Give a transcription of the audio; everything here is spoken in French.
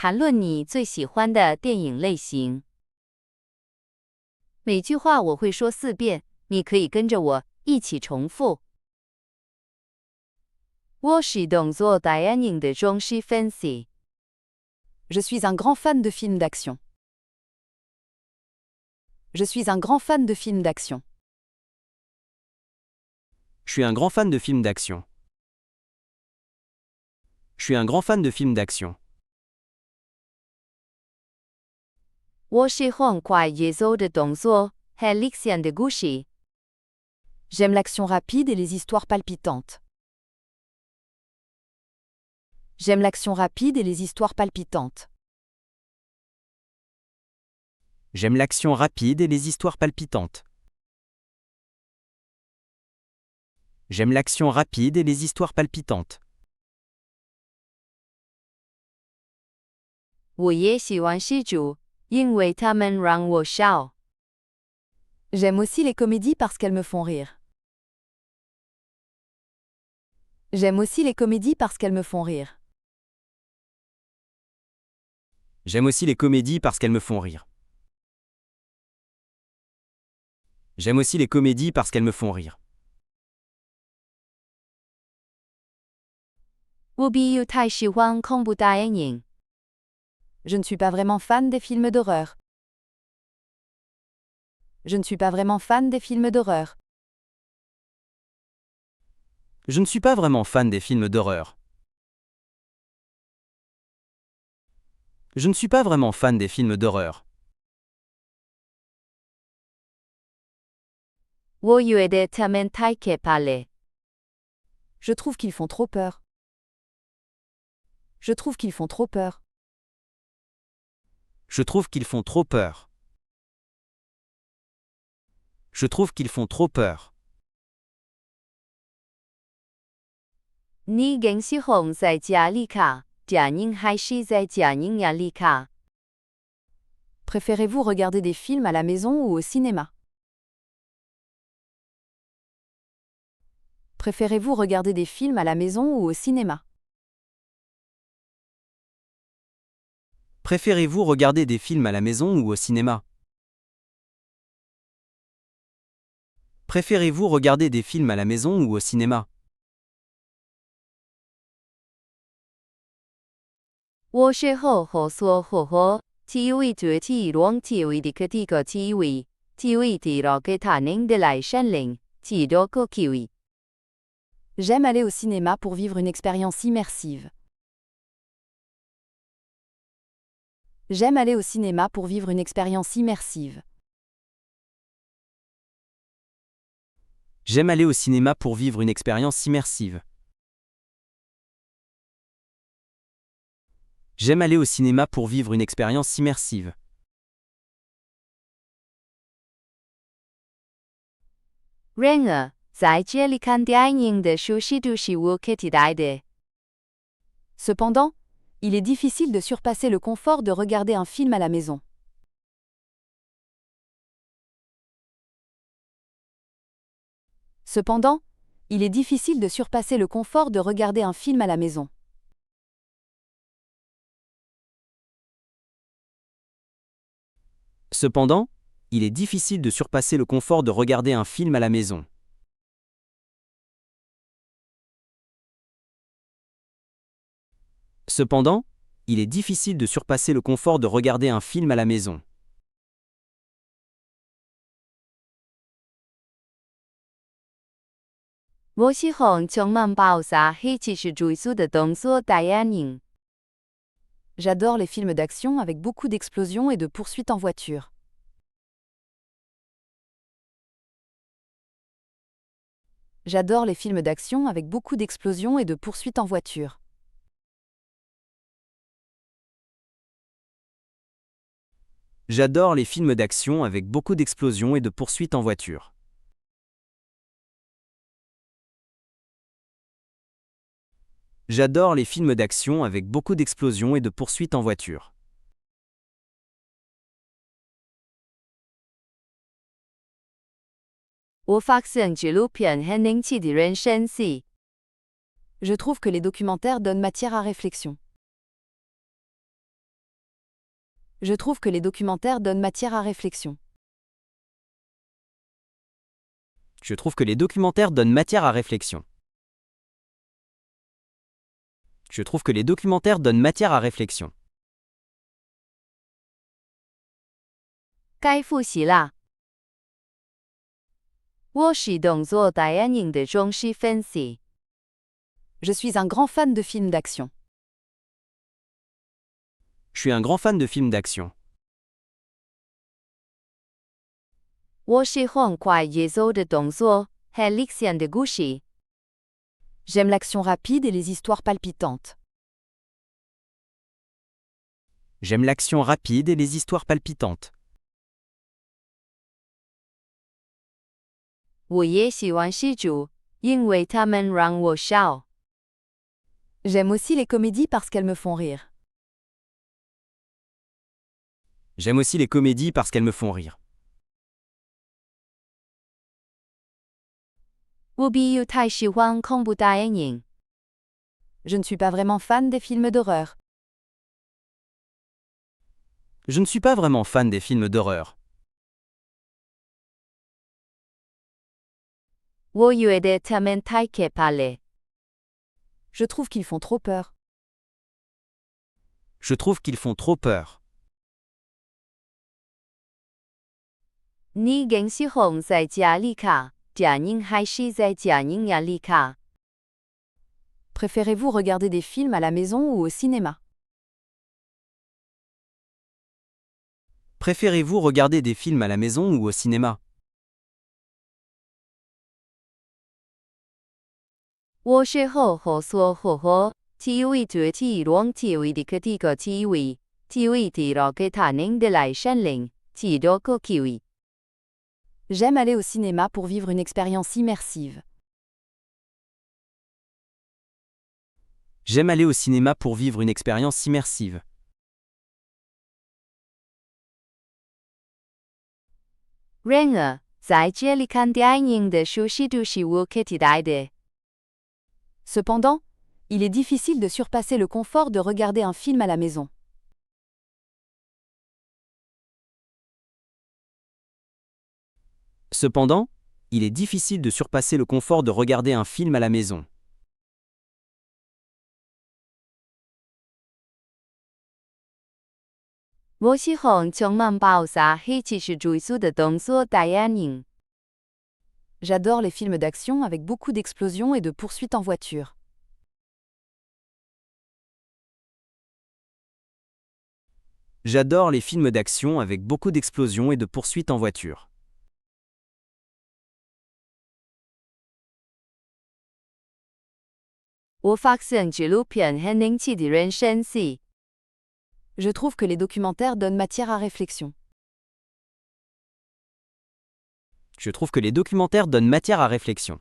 谈论你最喜欢的电影类型。每句话我会说4遍，你可以跟着我一起重复。我是动作电影的忠实粉丝。Je suis un grand fan de films d'action. Je suis un grand fan de films d'action. Je suis un grand fan de films d'action. Je suis un grand fan de films d'action. 我喜欢快节奏的动作和历险的故事。J'aime l'action rapide et les histoires palpitantes. J'aime l'action rapide et les histoires palpitantes. J'aime l'action rapide et les histoires palpitantes. J'aime l'action rapide et les histoires palpitantes. 我也喜欢喜剧，因为它们让我笑。J'aime aussi les comédies parce qu'elles me font rire. J'aime aussi les comédies parce qu'elles me font rire. J'aime aussi les comédies parce qu'elles me font rire. J'aime aussi les comédies parce qu'elles me font rire. 我并不太喜欢恐怖电影。Je ne suis pas vraiment fan des films d'horreur. Je ne suis pas vraiment fan des films d'horreur. Je ne suis pas vraiment fan des films d'horreur. Je ne suis pas vraiment fan des films d'horreur. 我觉得他们太可怕了。Je trouve qu'ils font trop peur. Je trouve qu'ils font trop peur. Je trouve qu'ils font trop peur. Je trouve qu'ils font trop peur. 你更喜欢在家里看电影还是在电影院里看？ Préférez-vous regarder des films à la maison ou au cinéma? Préférez-vous regarder des films à la maison ou au cinéma? Préférez-vous regarder des films à la maison ou au cinéma? Préférez-vous regarder des films à la maison ou au cinéma? 我是好好说好好 TV 最体让 TV 的个体个 TV TV 的了个他人的来山林几多个 TV。 J'aime aller au cinéma pour vivre une expérience immersive. J'aime aller au cinéma pour vivre une expérience immersive. J'aime aller au cinéma pour vivre une expérience immersive. J'aime aller au cinéma pour vivre une expérience immersive. 然而，在这里看电影的舒适度是无可替代的。 Cependant, il est difficile de surpasser le confort de regarder un film à la maison. Cependant, il est difficile de surpasser le confort de regarder un film à la maison. Cependant, il est difficile de surpasser le confort de regarder un film à la maison. Cependant, il est difficile de surpasser le confort de regarder un film à la maison. J'adore les films d'action avec beaucoup d'explosions et de poursuites en voiture. J'adore les films d'action avec beaucoup d'explosions et de poursuites en voiture. J'adore les films d'action avec beaucoup d'explosions et de poursuites en voiture. J'adore les films d'action avec beaucoup d'explosions et de poursuites en voiture. 我发现纪录片很引起的人深思。 Je trouve que les documentaires donnent matière à réflexion. Je trouve que les documentaires donnent matière à réflexion. Je trouve que les documentaires donnent matière à réflexion. Je trouve que les documentaires donnent matière à réflexion. 该复习啦。我是动作电影的忠实粉丝。Je suis un grand fan de films d'action. Je suis un grand fan de films d'action. 我喜欢快节奏的动作和历险的故事。J'aime l'action rapide et les histoires palpitantes. J'aime l'action rapide et les histoires palpitantes. 我也喜欢喜剧，因为它们让我笑。J'aime aussi les comédies parce qu'elles me font rire. J'aime aussi les comédies parce qu'elles me font rire. 我并不太喜欢恐怖电影。Je ne suis pas vraiment fan des films d'horreur. Je ne suis pas vraiment fan des films d'horreur. 我觉得它们太可怕了。Je trouve qu'ils font trop peur. Je trouve qu'ils font trop peur. 你更喜欢在家里看电影还是在电影院里看？ Préférez-vous regarder des films à la maison ou au cinéma? Préférez-vous regarder des films à la maison ou au cinéma? 我是好好说好好，体为觉体让体为的个体个体为，体为体让给他人的来山林，体多个体为。 J'aime aller au cinéma pour vivre une expérience immersive. J'aime aller au cinéma pour vivre une expérience immersive. 然而，在这里看电影的舒适度是无可替代的。 Cependant, il est difficile de surpasser le confort de regarder un film à la maison. Cependant, il est difficile de surpasser le confort de regarder un film à la maison. 我喜欢充满爆炸和技术追溯的动作电影。 J'adore les films d'action avec beaucoup d'explosions et de poursuites en voiture. J'adore les films d'action avec beaucoup d'explosions et de poursuites en voiture. 我发现纪录片很引起的人深思。 Je trouve que les documentaires donnent matière à réflexion. Je trouve que les documentaires donnent matière à réflexion.